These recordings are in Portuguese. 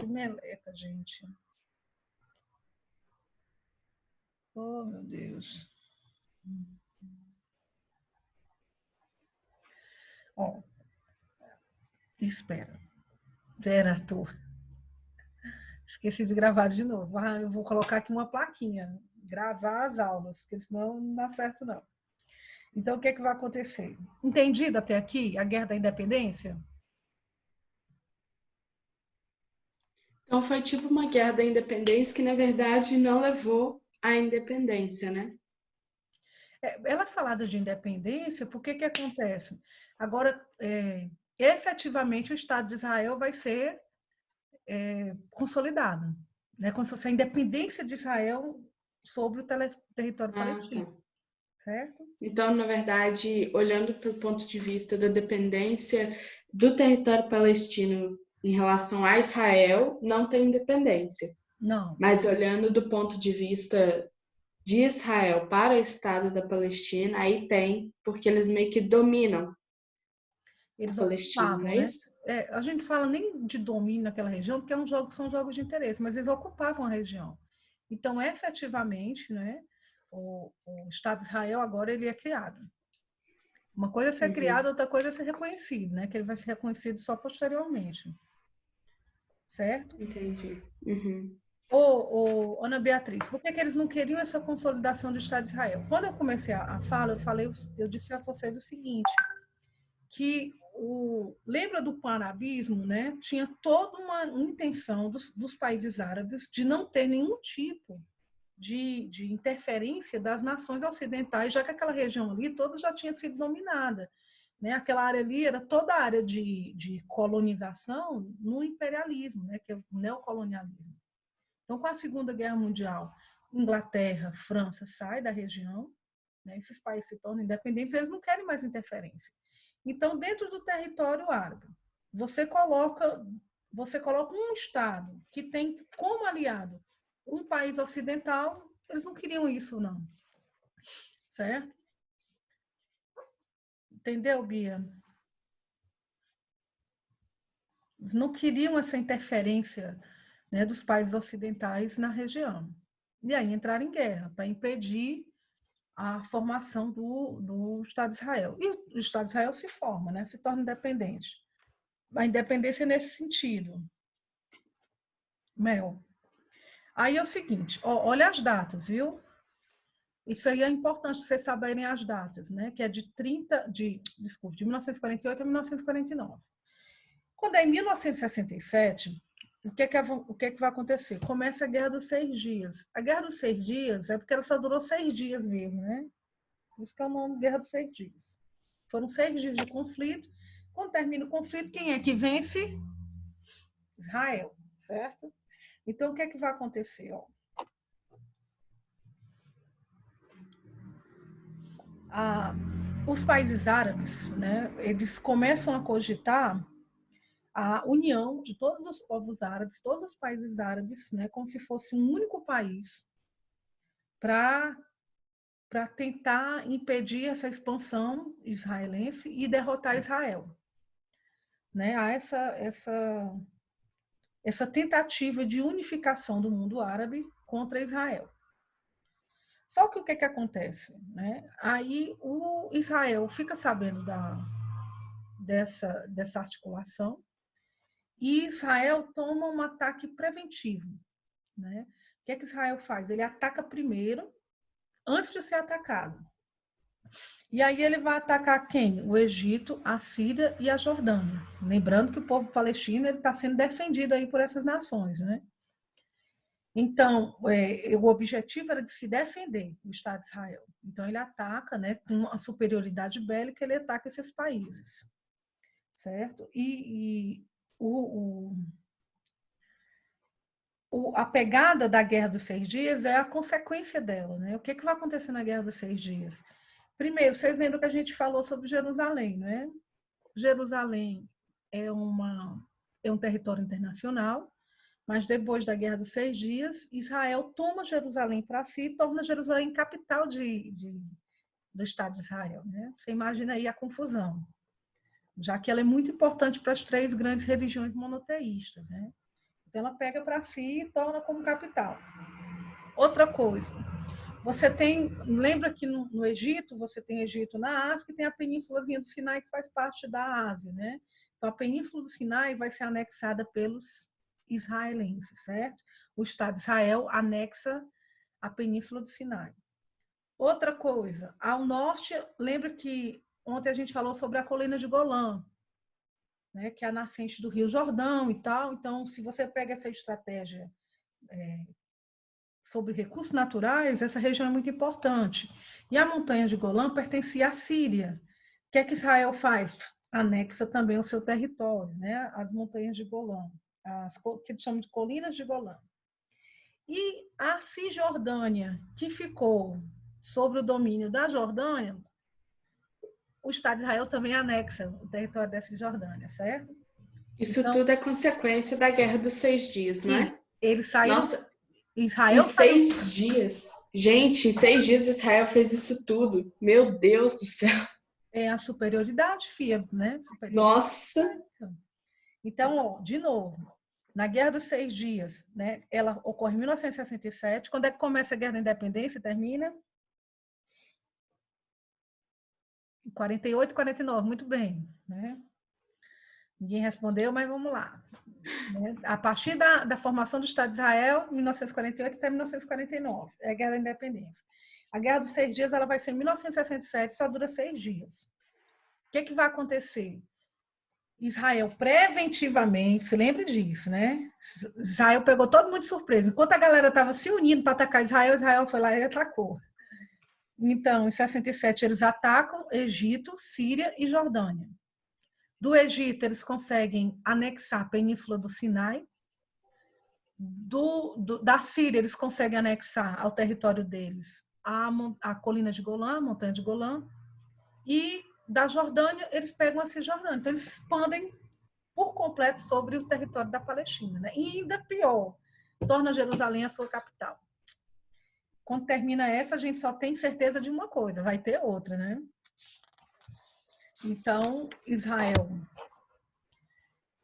Que meleca, gente. Oh, meu Deus. Ó, espera. Vera, Arthur. Esqueci de gravar de novo. Eu vou colocar aqui uma plaquinha. Gravar as aulas, porque senão não dá certo, não. Então, o que é que vai acontecer? Entendido até aqui a Guerra da Independência? Então foi tipo uma guerra da independência que, na verdade, não levou à independência, né? Ela é falada de independência, porque que acontece? Agora, efetivamente, o Estado de Israel vai ser consolidado, né? Como se fosse a independência de Israel sobre o território Ah, tá. palestino, certo? Então, na verdade, olhando para o ponto de vista da dependência do território palestino em relação a Israel, não tem independência. Não, Mas olhando do ponto de vista de Israel para o Estado da Palestina, aí tem, porque eles meio que dominam a eles Palestina, não ocupavam, é né? isso? A gente fala nem de domínio naquela região, porque são jogos de interesse, mas eles ocupavam a região. Então, efetivamente, né, o Estado de Israel agora ele é criado. Uma coisa é ser criado, outra coisa é ser reconhecido, né? Que ele vai ser reconhecido só posteriormente, certo? Entendi. Ana Beatriz, por que eles não queriam essa consolidação do Estado de Israel? Quando eu comecei a fala, eu disse a vocês o seguinte, que lembra do panarabismo, né? Tinha toda uma intenção dos países árabes de não ter nenhum tipo de interferência das nações ocidentais, já que aquela região ali toda já tinha sido dominada. Né? Aquela área ali era toda a área de colonização no imperialismo, né? Que é o neocolonialismo. Então, com a Segunda Guerra Mundial, Inglaterra, França saem da região, né? Esses países se tornam independentes, eles não querem mais interferência. Então, dentro do território árabe, você coloca um Estado que tem como aliado um país ocidental, eles não queriam isso, não. Certo? Entendeu, Bia? Eles não queriam essa interferência, né, dos países ocidentais na região. E aí entraram em guerra para impedir a formação do Estado de Israel. E o Estado de Israel se forma, né, se torna independente. A independência nesse sentido. Mel. Aí é o seguinte, olha as datas, viu? Isso aí é importante vocês saberem as datas, né? Que é de 1948 a 1949. Quando é em 1967, o que vai acontecer? Começa a Guerra dos 6 Dias. A Guerra dos 6 Dias é porque ela só durou 6 dias mesmo, né? Por isso que é o nome Guerra dos 6 Dias. Foram 6 dias de conflito. Quando termina o conflito, quem é que vence? Israel, certo? Então, o que vai acontecer? Os países árabes, né, eles começam a cogitar a união de todos os povos árabes, todos os países árabes, né, como se fosse um único país, para tentar impedir essa expansão israelense e derrotar Israel. Né? Há essa tentativa de unificação do mundo árabe contra Israel. Só que o que acontece? Né? Aí o Israel fica sabendo dessa articulação e Israel toma um ataque preventivo. Né? O que Israel faz? Ele ataca primeiro, antes de ser atacado. E aí ele vai atacar quem? O Egito, a Síria e a Jordânia. Lembrando que o povo palestino está sendo defendido aí por essas nações. Né? Então, o objetivo era de se defender o Estado de Israel. Então, ele ataca, né, com a superioridade bélica, ele ataca esses países. Certo? E a pegada da Guerra dos 6 Dias é a consequência dela. Né? O que vai acontecer na Guerra dos 6 Dias? Primeiro, vocês lembram que a gente falou sobre Jerusalém, né? Jerusalém é um território internacional, mas depois da Guerra dos 6 Dias, Israel toma Jerusalém para si e torna Jerusalém capital do Estado de Israel. Né? Você imagina aí a confusão, já que ela é muito importante para as 3 grandes religiões monoteístas. Né? Então, ela pega para si e torna como capital. Outra coisa, você tem, lembra que no Egito, você tem Egito na África e tem a Penínsulazinha do Sinai que faz parte da Ásia, né? Então, a Península do Sinai vai ser anexada pelos israelenses, certo? O Estado de Israel anexa a Península do Sinai. Outra coisa, ao norte, lembra que ontem a gente falou sobre a colina de Golã, né, que é a nascente do Rio Jordão e tal. Então, se você pega essa estratégia sobre recursos naturais, essa região é muito importante. E a montanha de Golã pertencia à Síria. O que é que Israel faz? Anexa também o seu território, né, as montanhas de Golã, as que chamam de colinas de Golã. E a Cisjordânia, que ficou sobre o domínio da Jordânia, o Estado de Israel também anexa o território da Cisjordânia, certo? Isso então, tudo é consequência da Guerra dos 6 Dias, não é? Eles saíram... Nossa, Israel em 6 dias. Gente, em 6 dias Israel fez isso tudo. Meu Deus do céu. É a superioridade, filha, né? Superioridade. Nossa! Então, ó, de novo, na Guerra dos 6 Dias, né? Ela ocorre em 1967. Quando é que começa a Guerra da Independência e termina? 48, 49, muito bem, né? Ninguém respondeu, mas vamos lá. A partir da formação do Estado de Israel, 1948 até 1949, é a Guerra da Independência. A Guerra dos 6 Dias ela vai ser em 1967, só dura 6 dias. O que vai acontecer? Israel preventivamente, se lembre disso, né? Israel pegou todo mundo de surpresa. Enquanto a galera estava se unindo para atacar Israel, Israel foi lá e atacou. Então, em 67, eles atacam Egito, Síria e Jordânia. Do Egito, eles conseguem anexar a Península do Sinai. Da Síria, eles conseguem anexar ao território deles a colina de Golã, a montanha de Golã. E da Jordânia, eles pegam a Cisjordânia. Então, eles expandem por completo sobre o território da Palestina, né? E ainda pior, torna Jerusalém a sua capital. Quando termina essa, a gente só tem certeza de uma coisa, vai ter outra, né? Então, Israel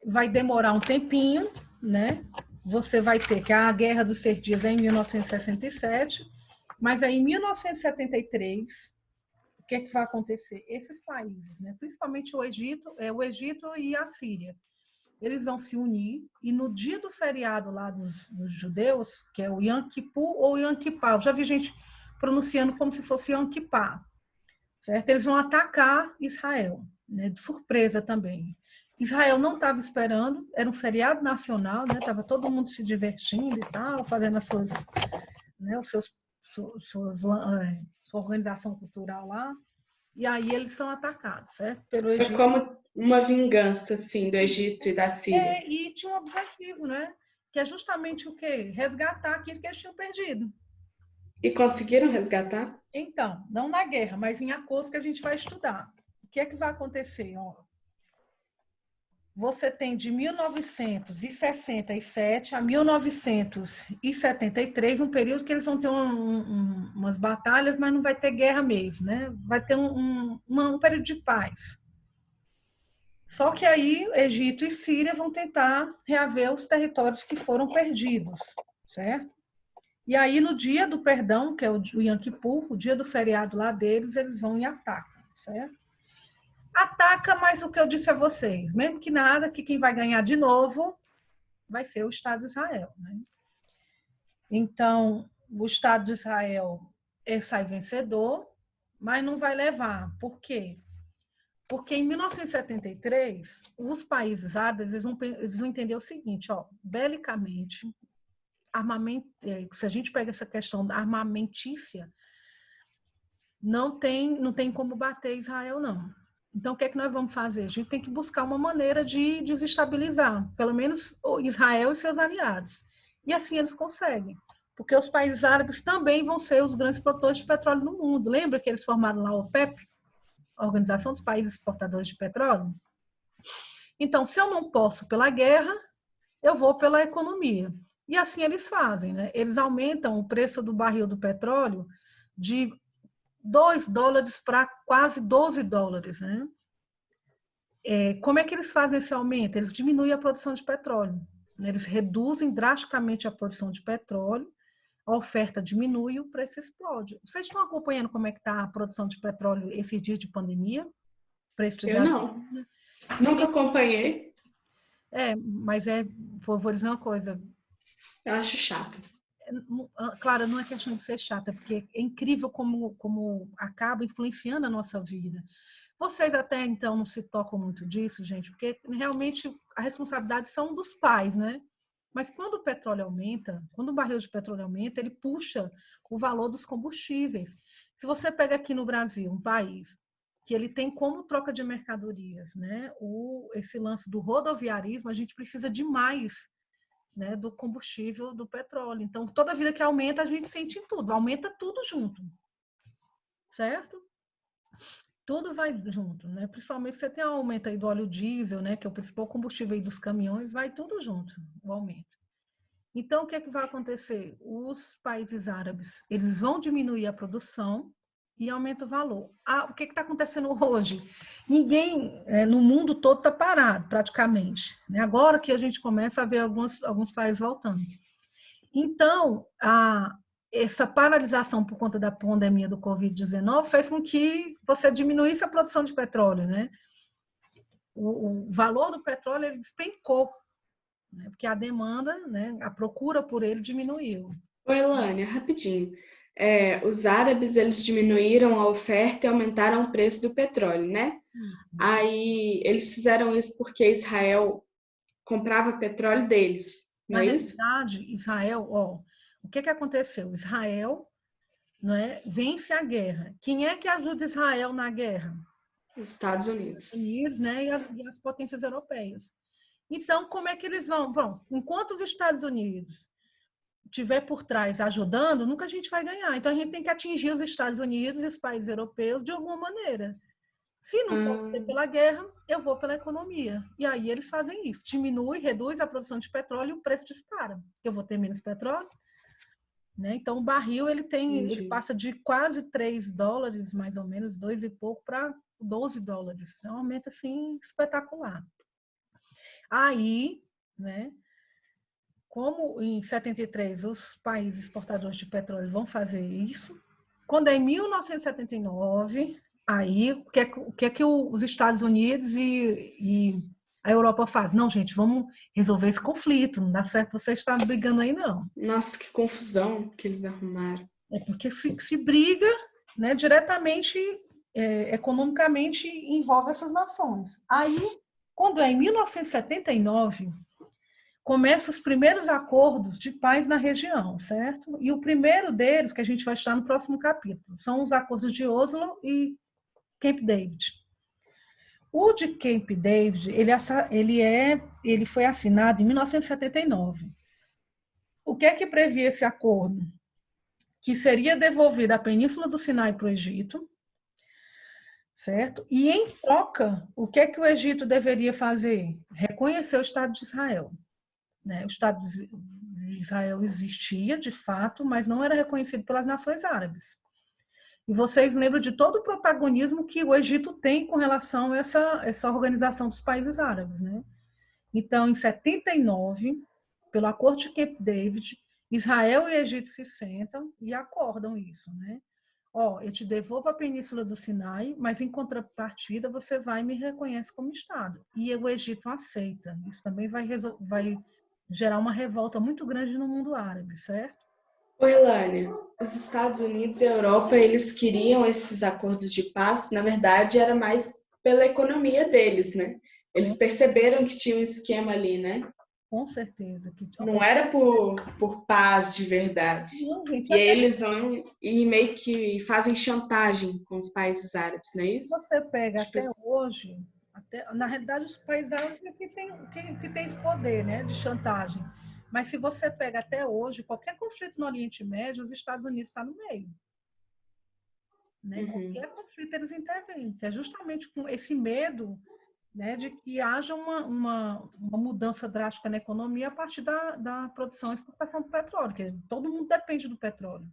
vai demorar um tempinho, né? Você vai ter que a Guerra dos 6 Dias é em 1967, mas aí em 1973, o que é que vai acontecer? Esses países, né? Principalmente o Egito e a Síria, eles vão se unir e no dia do feriado lá dos judeus, que é o Yom Kippur ou Yom Kippur, eu já vi gente pronunciando como se fosse Yom Kippur, certo? Eles vão atacar Israel, né? De surpresa também. Israel não estava esperando, era um feriado nacional, né? Tava todo mundo se divertindo e tal, fazendo as suas, né? Sua organização cultural lá. E aí eles são atacados, certo? Pelo Egito. É como uma vingança, assim, do Egito e da Síria. E tinha um objetivo, né? Que é justamente o quê? Resgatar aquilo que eles tinham perdido. E conseguiram resgatar? Então, não na guerra, mas em acordos que a gente vai estudar. O que é que vai acontecer? Ó, você tem de 1967 a 1973 um período que eles vão ter umas batalhas, mas não vai ter guerra mesmo, né? Vai ter um período de paz. Só que aí Egito e Síria vão tentar reaver os territórios que foram perdidos, certo? E aí no dia do perdão, que é o Yom Kippur, o dia do feriado lá deles, eles vão e atacam, certo? Ataca, mas o que eu disse a vocês, mesmo que nada, que quem vai ganhar de novo vai ser o Estado de Israel, né? Então, o Estado de Israel sai vencedor, mas não vai levar. Por quê? Porque em 1973, os países árabes eles vão entender o seguinte, ó, belicamente, se a gente pega essa questão da armamentícia, não tem como bater Israel, não. Então, o que é que nós vamos fazer? A gente tem que buscar uma maneira de desestabilizar, pelo menos Israel e seus aliados. E assim eles conseguem, porque os países árabes também vão ser os grandes produtores de petróleo no mundo. Lembra que eles formaram lá o OPEP? A Organização dos Países Exportadores de Petróleo. Então, se eu não posso pela guerra, eu vou pela economia. E assim eles fazem, né? Eles aumentam o preço do barril do petróleo de $2 para quase $12, né? Como é que eles fazem esse aumento? Eles diminuem a produção de petróleo. Eles reduzem drasticamente a produção de petróleo, a oferta diminui e o preço explode. Vocês estão acompanhando como é que está a produção de petróleo esses dias de pandemia? Preço de Eu não. gasolina? Nunca acompanhei. Mas vou dizer uma coisa. Eu acho chato. Claro, não é questão de ser chata, porque é incrível como acaba influenciando a nossa vida. Vocês até então não se tocam muito disso, gente, porque realmente a responsabilidade são dos pais, né? Mas quando o petróleo aumenta, quando o barril de petróleo aumenta, ele puxa o valor dos combustíveis. Se você pega aqui no Brasil, um país que ele tem como troca de mercadorias, né? Esse lance do rodoviarismo, a gente precisa demais, né, do combustível, do petróleo. Então, toda vida que aumenta, a gente sente em tudo. Aumenta tudo junto. Certo? Tudo vai junto, né? Principalmente se você tem um aumento aí do óleo diesel, né, que é o principal combustível aí dos caminhões, vai tudo junto, o aumento. Então, o que é que vai acontecer? Os países árabes, eles vão diminuir a produção e aumenta o valor. O que está acontecendo hoje? Ninguém no mundo todo está parado, praticamente. Né? Agora que a gente começa a ver alguns países voltando. Então, essa paralisação por conta da pandemia do Covid-19 fez com que você diminuísse a produção de petróleo, né? O valor do petróleo ele despencou, né? Porque a demanda, né, a procura por ele diminuiu. Ô, Elânia, rapidinho. Os árabes, eles diminuíram a oferta e aumentaram o preço do petróleo, né? Aí, eles fizeram isso porque Israel comprava petróleo deles, não Na é isso? realidade, Israel, o que aconteceu? Israel, né, vence a guerra. Quem é que ajuda Israel na guerra? Os Estados Unidos. Unidos, né, e as potências europeias. Então, como é que eles vão? Bom, enquanto os Estados Unidos tiver por trás ajudando, nunca a gente vai ganhar. Então, a gente tem que atingir os Estados Unidos e os países europeus de alguma maneira. Se não pode ser pela guerra, eu vou pela economia. E aí eles fazem isso. Diminui, reduz a produção de petróleo e o preço dispara. Eu vou ter menos petróleo. Né? Então, o barril ele passa de quase $3, mais ou menos, 2 e pouco, para $12. É um aumento assim, espetacular. Aí, né, como em 73 os países exportadores de petróleo vão fazer isso, quando é em 1979, aí o que é que os Estados Unidos e a Europa fazem? Não, gente, vamos resolver esse conflito, não dá certo vocês estarem brigando aí, não. Nossa, que confusão que eles arrumaram. É porque se briga, né, diretamente, economicamente, envolve essas nações. Aí, quando é em 1979, começam os primeiros acordos de paz na região, certo? E o primeiro deles, que a gente vai estar no próximo capítulo, são os acordos de Oslo e Camp David. O de Camp David, ele foi assinado em 1979. O que é que previa esse acordo? Que seria devolvida a Península do Sinai para o Egito, certo? E, em troca, o que é que o Egito deveria fazer? Reconhecer o Estado de Israel. Né? O Estado de Israel existia, de fato, mas não era reconhecido pelas nações árabes. E vocês lembram de todo o protagonismo que o Egito tem com relação a essa organização dos países árabes. Né? Então, em 79, pelo Acordo de Camp David, Israel e Egito se sentam e acordam isso, né? Eu te devolvo a Península do Sinai, mas em contrapartida você vai e me reconhece como Estado. E o Egito aceita. Isso também vai gerar uma revolta muito grande no mundo árabe, certo? Ô, Elânia, os Estados Unidos e a Europa, eles queriam esses acordos de paz, na verdade, era mais pela economia deles, né? Eles perceberam que tinha um esquema ali, né? Com certeza. Não era por paz de verdade. Não, gente, E aí eles vão e meio que fazem chantagem com os países árabes, não é isso? Você pega até hoje, na realidade, os países árabes que tem esse poder, né, de chantagem. Mas se você pega até hoje, qualquer conflito no Oriente Médio, os Estados Unidos estão no meio. Né? Qualquer conflito eles intervêm, que é justamente com esse medo, né, de que haja uma mudança drástica na economia a partir da produção e exportação do petróleo, que todo mundo depende do petróleo.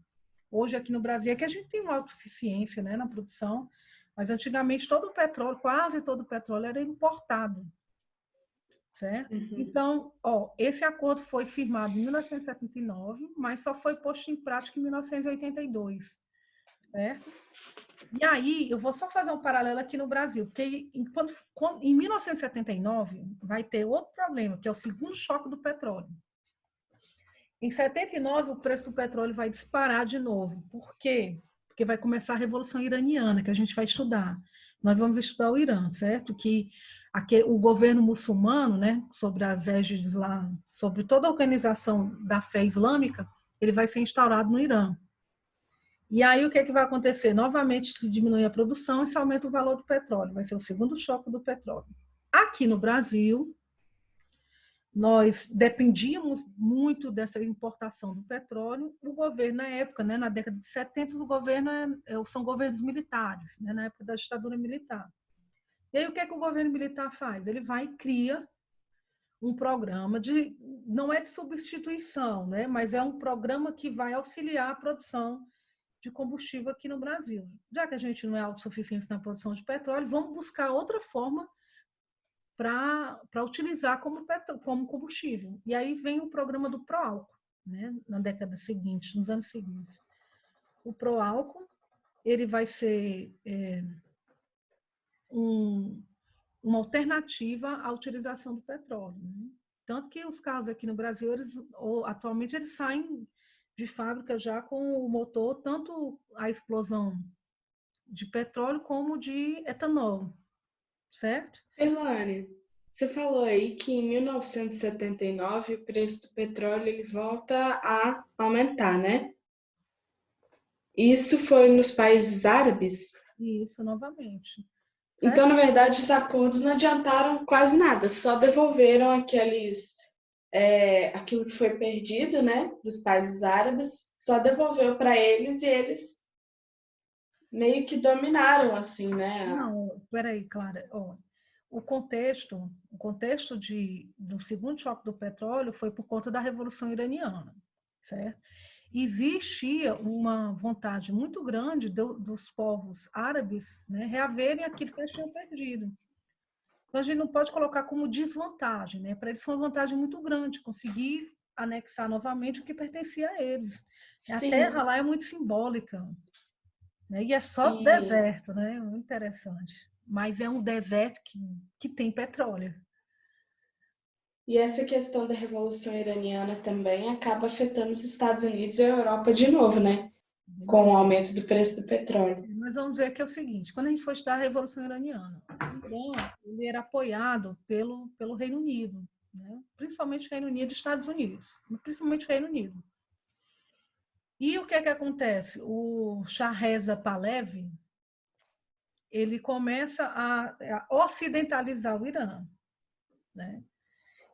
Hoje, aqui no Brasil, é que a gente tem uma autossuficiência, né, na produção, mas antigamente todo o petróleo, quase todo o petróleo era importado. certo? Uhum. Então, esse acordo foi firmado em 1979, mas só foi posto em prática em 1982, certo? E aí, eu vou só fazer um paralelo aqui no Brasil, porque em 1979 vai ter outro problema, que é o segundo choque do petróleo. Em 79, o preço do petróleo vai disparar de novo. Por quê? Porque vai começar a Revolução Iraniana, que a gente vai estudar. Nós vamos estudar o Irã, certo? Que o governo muçulmano, né, sobre as égides lá, sobre toda a organização da fé islâmica, ele vai ser instaurado no Irã. E aí o que é que vai acontecer? Novamente se diminui a produção e se aumenta o valor do petróleo. Vai ser o segundo choque do petróleo. Aqui no Brasil, nós dependíamos muito dessa importação do petróleo. O governo, na época, né, na década de 70, o governo são governos militares, né, na época da ditadura militar. E aí o que é que o governo militar faz? Ele vai e cria um programa não é de substituição, né, mas é um programa que vai auxiliar a produção de combustível aqui no Brasil. Já que a gente não é autossuficiente na produção de petróleo, vamos buscar outra forma para utilizar como combustível. E aí vem o programa do Proálcool, né, na década seguinte, nos anos seguintes. O Proálcool, ele vai ser uma alternativa à utilização do petróleo, né? Tanto que os carros aqui no Brasil, atualmente, eles saem de fábrica já com o motor, tanto a explosão de petróleo como de etanol, certo? Elane, você falou aí que em 1979 o preço do petróleo ele volta a aumentar, né? Isso foi nos países árabes? Isso, novamente. Então, Certo? na verdade, os acordos não adiantaram quase nada, só devolveram aquilo que foi perdido, né, dos países árabes, só devolveu para eles e eles meio que dominaram, assim, né? Não, peraí, Clara. O contexto do segundo choque do petróleo foi por conta da Revolução Iraniana, certo? Existia uma vontade muito grande dos povos árabes, né, reaverem aquilo que eles tinham perdido. Então, a gente não pode colocar como desvantagem, né? Para eles foi uma vantagem muito grande conseguir anexar novamente o que pertencia a eles. A terra Sim, lá é muito simbólica, né? E é só e, deserto, né? Muito interessante. Mas é um deserto que tem petróleo. e essa questão da Revolução Iraniana também acaba afetando os Estados Unidos e a Europa de novo, né? De Com o novo. aumento do preço do petróleo. Mas vamos ver que é o seguinte, quando a gente for estudar a Revolução Iraniana, o Irã ele era apoiado pelo Reino Unido, né? Principalmente o Reino Unido e Estados Unidos, principalmente o Reino Unido. E o que é que acontece? O Shah Reza Pahlavi, ele começa a ocidentalizar o Irã, né?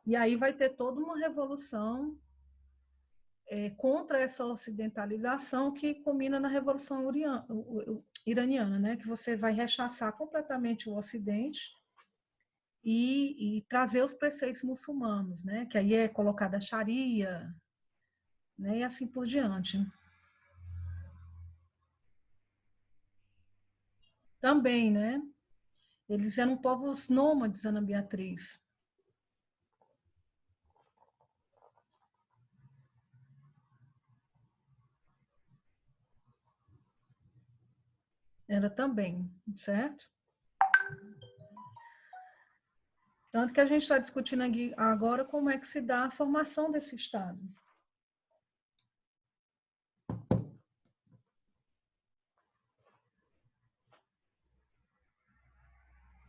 E aí vai ter toda uma revolução contra essa ocidentalização que culmina na Revolução Iraniana, né? Que você vai rechaçar completamente o Ocidente e trazer os preceitos muçulmanos, né? Que aí é colocada a Sharia, né? E assim por diante. Também, né? Eles eram povos nômades, Ana Beatriz. Era também, certo? Tanto que a gente está discutindo aqui agora como é que se dá a formação desse Estado.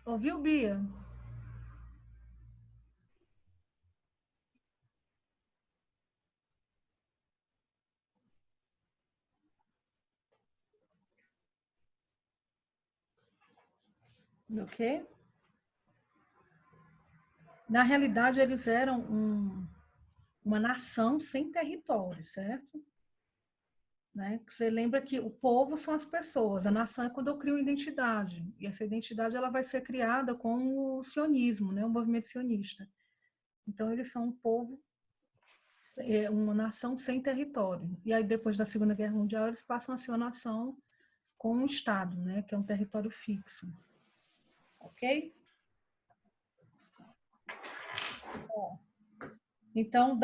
Ouviu, Bia? Ok? Na realidade, eles eram uma nação sem território, certo? Né? Você lembra que o povo são as pessoas, a nação é quando eu crio uma identidade, e essa identidade ela vai ser criada com o sionismo, né? O movimento sionista. Então, eles são um povo, uma nação sem território. E aí, depois da Segunda Guerra Mundial, eles passam a ser uma nação com um Estado, né? Que é um território fixo. Ok? Então,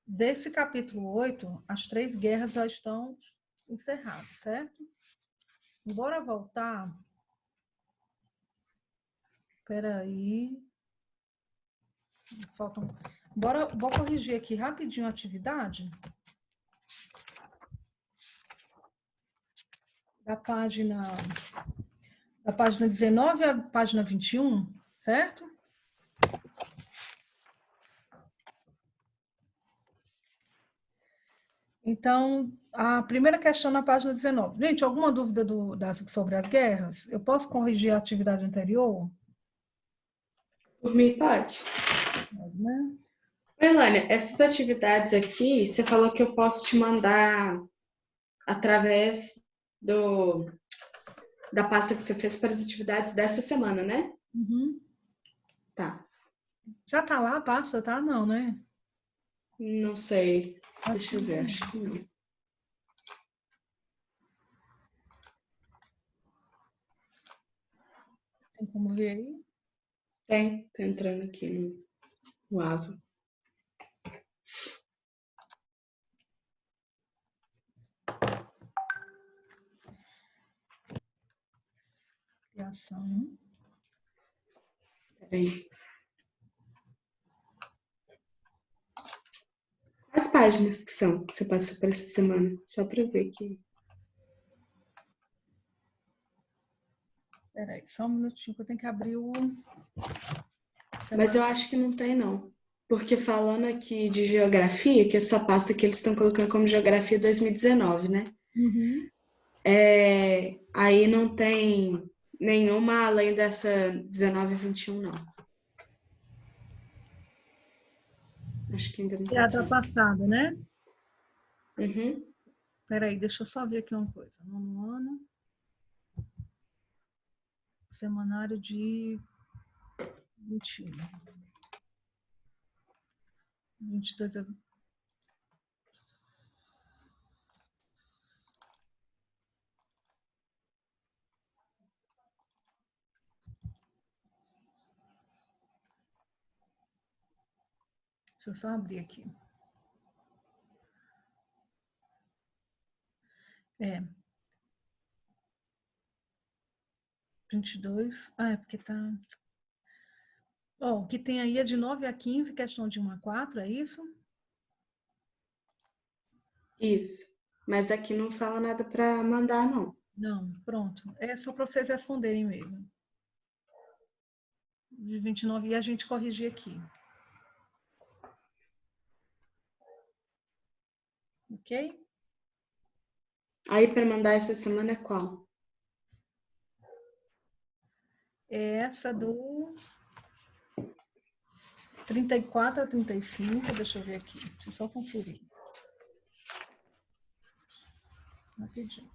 desse capítulo 8, as 3 guerras já estão encerradas, certo? Bora voltar. Espera aí. Vou corrigir aqui rapidinho a atividade. Da página 19 à página 21, certo? Então, a primeira questão na página 19. Gente, alguma dúvida sobre as guerras? Eu posso corrigir a atividade anterior? Por mim, pode. Pode, né? Elânia, essas atividades aqui, você falou que eu posso te mandar através da pasta que você fez para as atividades dessa semana, né? Uhum. Tá. Já tá lá a pasta, tá? Não, né? Não sei. Deixa eu ver, acho que não. Tem como ver aí? Tem, tá entrando aqui no Ava. Criação. Peraí. Quais páginas que são que você passou por essa semana? Só para ver aqui. Peraí, só um minutinho que eu tenho que abrir o... Mas eu acho que não tem, não. Porque falando aqui de geografia, que é essa pasta que eles estão colocando como geografia 2019, né? Uhum. Aí não tem nenhuma além dessa 19 e 21, não. Acho que ainda não É tá a aqui. da passada, né? Uhum. Peraí, deixa eu só ver aqui uma coisa. No ano... Semanário de 21. 22 a... Deixa eu só abrir aqui. 22. Ah, é porque tá... Ó, o que tem aí é de 9 a 15, questão de 1 a 4, é isso? Isso. Mas aqui não fala nada para mandar, não. Não, pronto. É só para vocês responderem mesmo. De 29 e a gente corrigir aqui. Ok? Aí para mandar essa semana é qual? É essa do 34 a 35. Deixa eu ver aqui. Deixa eu só conferir. Rapidinho.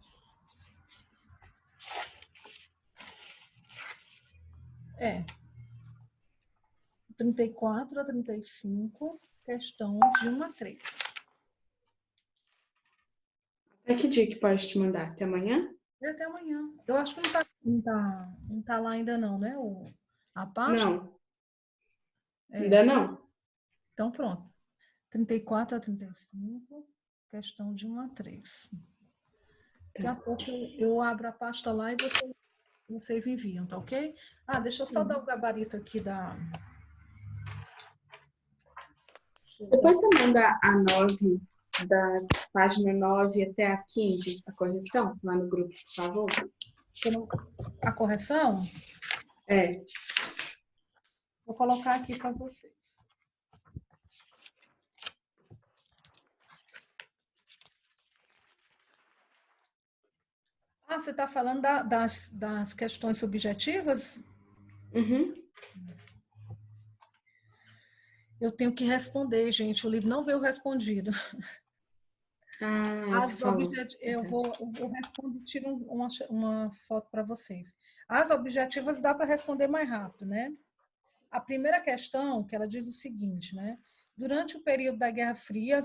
34 a 35, questões de 1 a 3. Até que dia que pode te mandar? Até amanhã? E até amanhã. Eu acho que não tá lá ainda não, né? A pasta. Não, É, ainda não. então pronto. 34 a 35, questão de 1 a 3. Daqui a pouco eu abro a pasta lá e vocês enviam, tá ok? Ah, deixa eu só dar o gabarito aqui da... Depois você manda a 9, da página 9 até a 15, a correção, lá no grupo, por favor. A correção, É. vou colocar aqui para vocês. Ah, você está falando das questões subjetivas? Uhum. Eu tenho que responder, gente. O livro não veio respondido. Ah, você falou. Eu vou responder, tiro uma foto para vocês. As objetivas dá para responder mais rápido, né? A primeira questão, que ela diz o seguinte, né? Durante o período da Guerra Fria,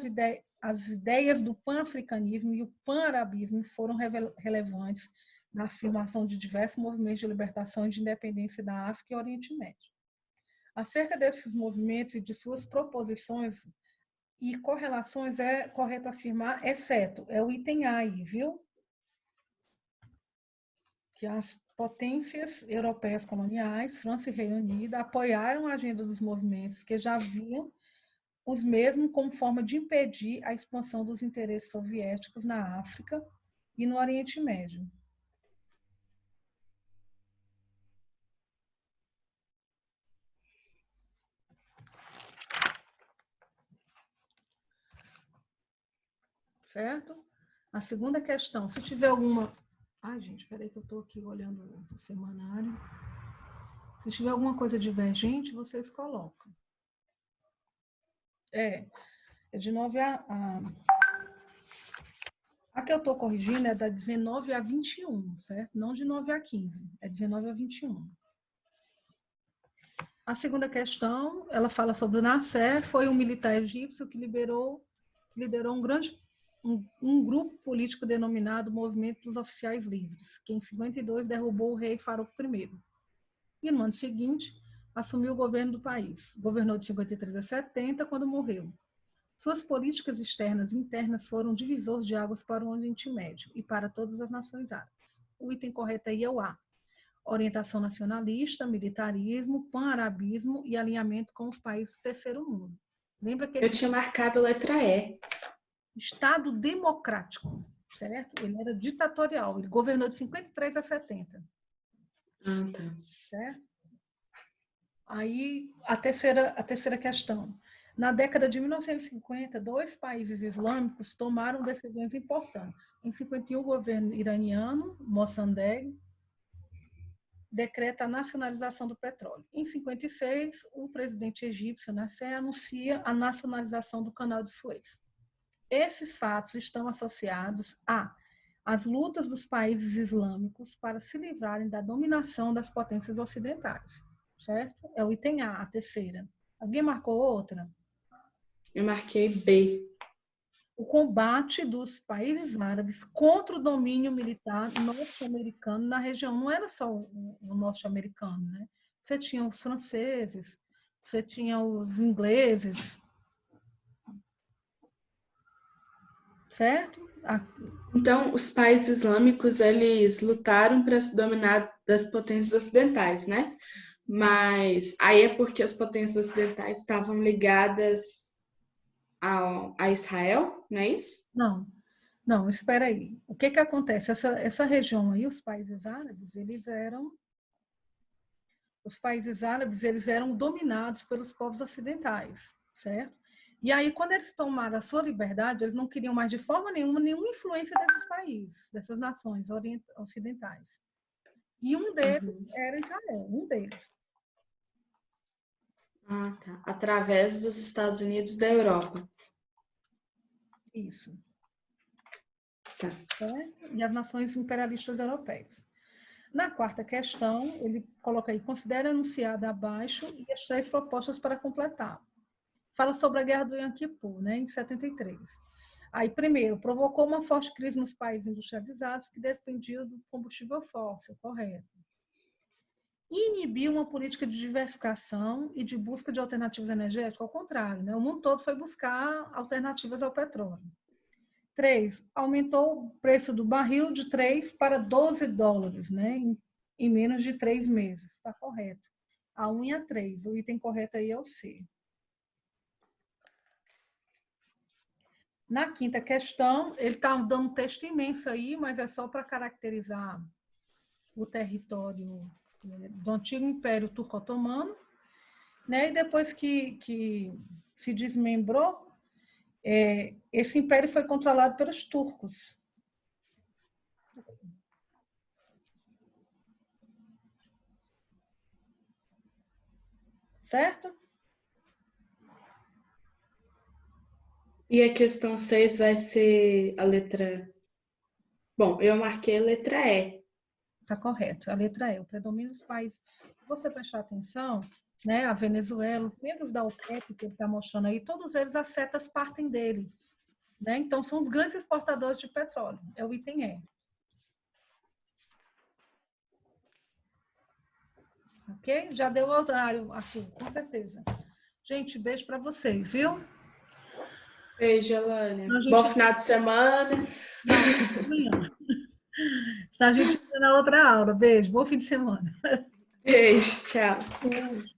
as ideias do pan-africanismo e o pan-arabismo foram relevantes na afirmação de diversos movimentos de libertação e de independência da África e Oriente Médio. Acerca desses movimentos e de suas proposições e correlações, é correto afirmar, exceto, é o item A aí, viu? Que as potências europeias coloniais, França e Reino Unido, apoiaram a agenda dos movimentos que já viam os mesmos como forma de impedir a expansão dos interesses soviéticos na África e no Oriente Médio. Certo? A segunda questão, se tiver alguma... Ai, gente, espera que eu estou aqui olhando o semanário. Se tiver alguma coisa divergente, vocês colocam. É de 9 a que eu estou corrigindo é da 19 a 21, certo? Não de 9 a 15, é 19 a 21. A segunda questão, ela fala sobre o Nasser, foi um militar egípcio que liderou um grupo político denominado Movimento dos Oficiais Livres, que em 52 derrubou o rei Farouk I. E no ano seguinte, assumiu o governo do país. Governou de 53 a 70, quando morreu. Suas políticas externas e internas foram divisor de águas para o Oriente Médio e para todas as nações árabes. O item correto aí é o A. Orientação nacionalista, militarismo, pan-arabismo e alinhamento com os países do terceiro mundo. Lembra que Eu tinha marcado letra E. Estado democrático, certo? Ele era ditatorial, ele governou de 53 a 70. Tá. Certo? Aí, a terceira questão. Na década de 1950, 2 países islâmicos tomaram decisões importantes. Em 51, o governo iraniano, Mossadegh, decreta a nacionalização do petróleo. Em 56, o presidente egípcio Nasser anuncia a nacionalização do Canal de Suez. Esses fatos estão associados às lutas dos países islâmicos para se livrarem da dominação das potências ocidentais. Certo? É o item A, a terceira. Alguém marcou outra? Eu marquei B. O combate dos países árabes contra o domínio militar norte-americano na região. Não era só o norte-americano, né? Você tinha os franceses, você tinha os ingleses, certo? Então, os países islâmicos, eles lutaram para se dominar das potências ocidentais, né? Mas aí é porque as potências ocidentais estavam ligadas a Israel, não é isso? Não, espera aí. O que acontece? Essa região aí, os países árabes, eles eram dominados pelos povos ocidentais, certo? E aí, quando eles tomaram a sua liberdade, eles não queriam mais de forma nenhuma influência desses países, dessas nações ocidentais. E um deles era Israel, um deles. Tá. Através dos Estados Unidos da Europa. Isso. Tá. E as nações imperialistas europeias. Na quarta questão, ele coloca aí, considera anunciada abaixo e as 3 propostas para completar. Fala sobre a Guerra do Yom Kippur, né, em 73. Aí, primeiro, provocou uma forte crise nos países industrializados que dependiam do combustível fóssil, correto. Inibiu uma política de diversificação e de busca de alternativas energéticas, ao contrário, né? O mundo todo foi buscar alternativas ao petróleo. 3, aumentou o preço do barril de 3 para 12 dólares, né? Em menos de 3 meses. Está correto. A 1 e a 3. O item correto aí é o C. Na quinta questão, ele está dando um texto imenso aí, mas é só para caracterizar o território do antigo Império Turco-Otomano, né? E depois que se desmembrou, esse império foi controlado pelos turcos. Certo? E a questão 6 vai ser a letra... Bom, eu marquei a letra E. Está correto, a letra E. O predomínio dos países. Se você prestar atenção, né, a Venezuela, os membros da OPEP, que ele está mostrando aí, todos eles, as setas partem dele. Né? Então, são os grandes exportadores de petróleo. É o item E. Ok? Já deu o horário, Arthur, com certeza. Gente, beijo para vocês, viu? Beijo, Elane. A gente... Bom final de semana. Não, amanhã. A gente vê na outra aula. Beijo, bom fim de semana. Beijo, tchau. Beijo.